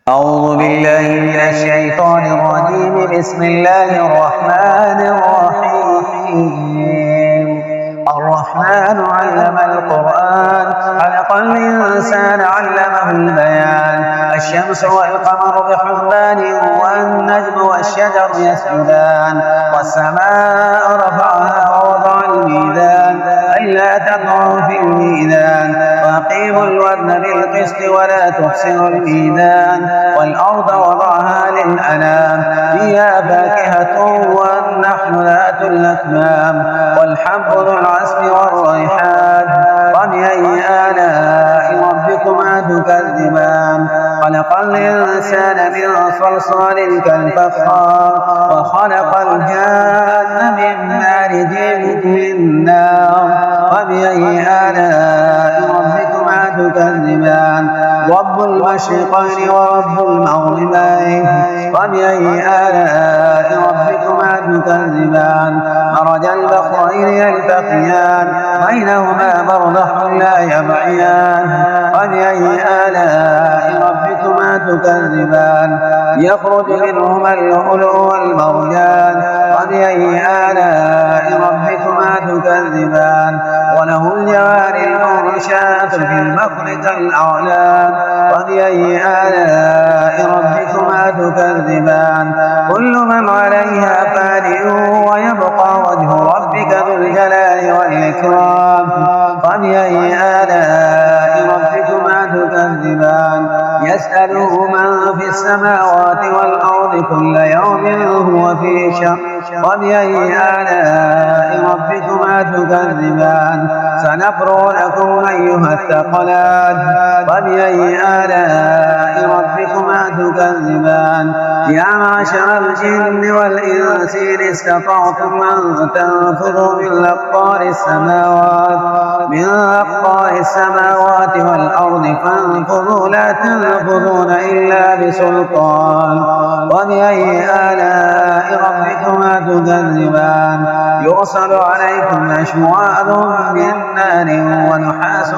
أعوذ بالله من الشيطان الرجيم. بسم الله الرحمن الرحيم. الرحمن علم القرآن، خلق الإنسان علمه البيان. الشمس والقمر بحسبان، والنجم والشجر يسجدان. والسماء رفعها ووضع الميزان، ألا تطغوا في الميزان، وأقيموا الوزن بالقسط ولا تخسروا الميزان. والأرض وضعها للأنام، فيها فاكهة والنخل ذات الأكمام، والحب ذو العصف والريحان. فبأي آلاء ربكما تكذبان؟ خلق الإنسان من صلصال كالفخار، وخلق الجان من مارج من نار. فبأي آلاء ربكما تكذبان؟ رب المشرقين ورب المغربين. فبأي آلاء ربكما تكذبان؟ مرج البحرين يلتقيان، بينهما برزخ لا يبغيان. فبأي آلاء ربكما تكذبان؟ يخرج منهما اللؤلؤ والمرجان. فبأي آلاء ربكما تكذبان؟ وله الجوار المنشآت في البحر كالأعلام. فبأي آلاء ربكما تكذبان؟ كل من عليها فان، ويبقى وجه ربك ذو الجلال والإكرام. فبأي آلاء ربكما تكذبان؟ يسأله من في السماوات والأرض كل يوم هو في شأن. فبأي آلاء ربكما تكذبان؟ سنفرغ لكم أيها الثقلان. فبأي آلاء ربكما تكذبان؟ يا معشر الجن والإنس إن استطعتم أن تنفذوا من أقطار السماوات والأرض فانفذوا، لا تنفذون إلا بسلطان. وبأي آلاء ربكما تكذبان؟ يرسل عليكم أشواظ من نار ونحاس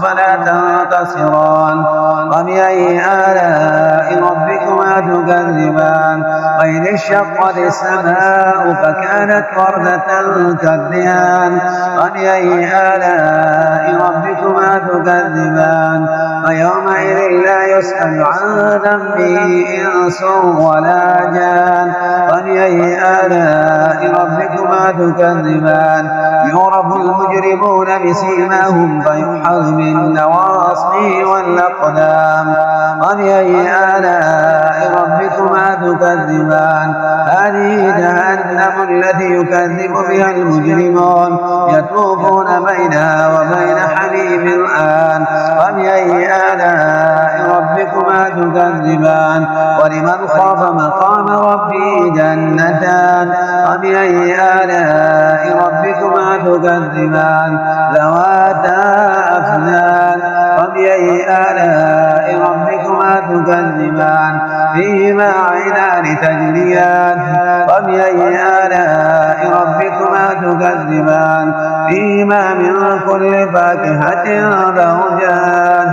فلا تنتصران. وبأي آلاء ربكما تكذبان؟ وإن انشقت السماء فكانت وردة كالدهان. وبأي آلاء ربكما تكذبان؟ ويومئذ لا يسأل عن ذنبه إنس ولا جان. وبأي آلاء ربكما تكذبان؟ يعرف المجرمون بسيماهم فيؤخذ بالنواصي والأقدام. وبأي آلاء ربكما تكذبان؟ هذه جهنم التي يكذب بها المجرمون، يطوفون بينها وبين حميم الآن. وبأي آلاء ربكما تكذبان؟ ولمن خاف مقام ربه جنتان. وبأي آلاء ربكما تكذبان؟ ذواتا أفنان. وبأي آلاء ربكما تكذبان؟ فيهما عينان تجريان. وبأي آلاء ربكما تكذبان؟ فيهما من كل فاكهة زوجان.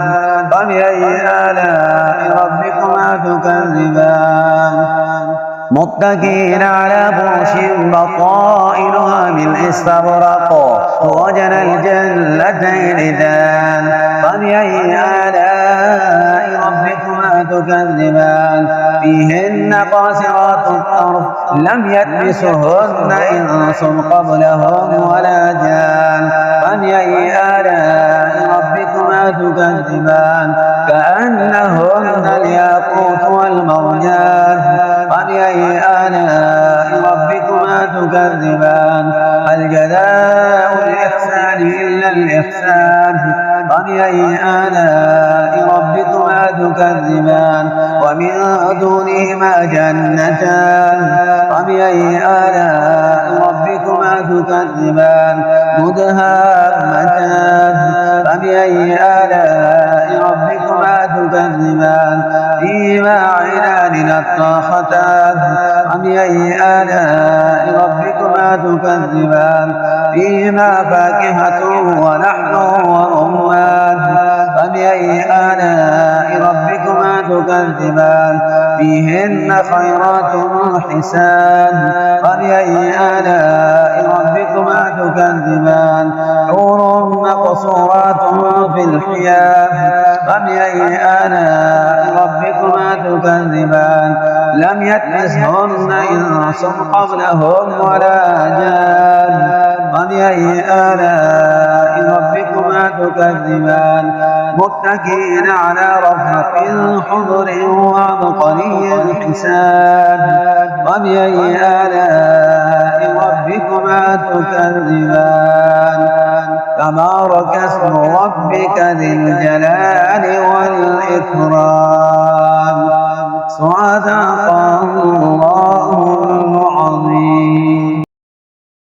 وبأي آلاء ربكما تكذبان؟ متكئين على فرش بطائنها من استبرق، وجنى الجنتين دان. فبأي آلاء ربكما تكذبان؟ فيهن قاصرات الطرف لم يطمسهن إنس قبلهم ولا جان. فبأي آلاء ربكما تكذبان؟ كأنهن الياقوت والمرجان. فبأي آلاء ربكما تكذبان؟ هل جزاء الإحسان إلا الإحسان؟ فبأي آلاء ربكما تكذبان؟ ومن دونهما جنتان. فبأي آلاء ربكما تكذبان؟ مدهامتان. فبأي آلاء ربكما تكذبان؟ فيهما عينان نضاختان. فبأي آلاء ربكما تكذبان؟ فيهما فاكهة ونحل ورمان. فبأي آلاء ربكما تكذبان فيهن خيرات حسان فبأي آلاء ربكما تكذبان حور مقصورات في الحيام فبأي آلاء ربكما تكذبان لم يطمثهن إنس قبلهم ولا جان فبأي آلاء ربكما تكذبان متكئين على رفرف خضر وعبقري حسان فبأي آلاء ربكما تكذبان تبارك اسم ربك ذي الجلال والإكرام صدق الله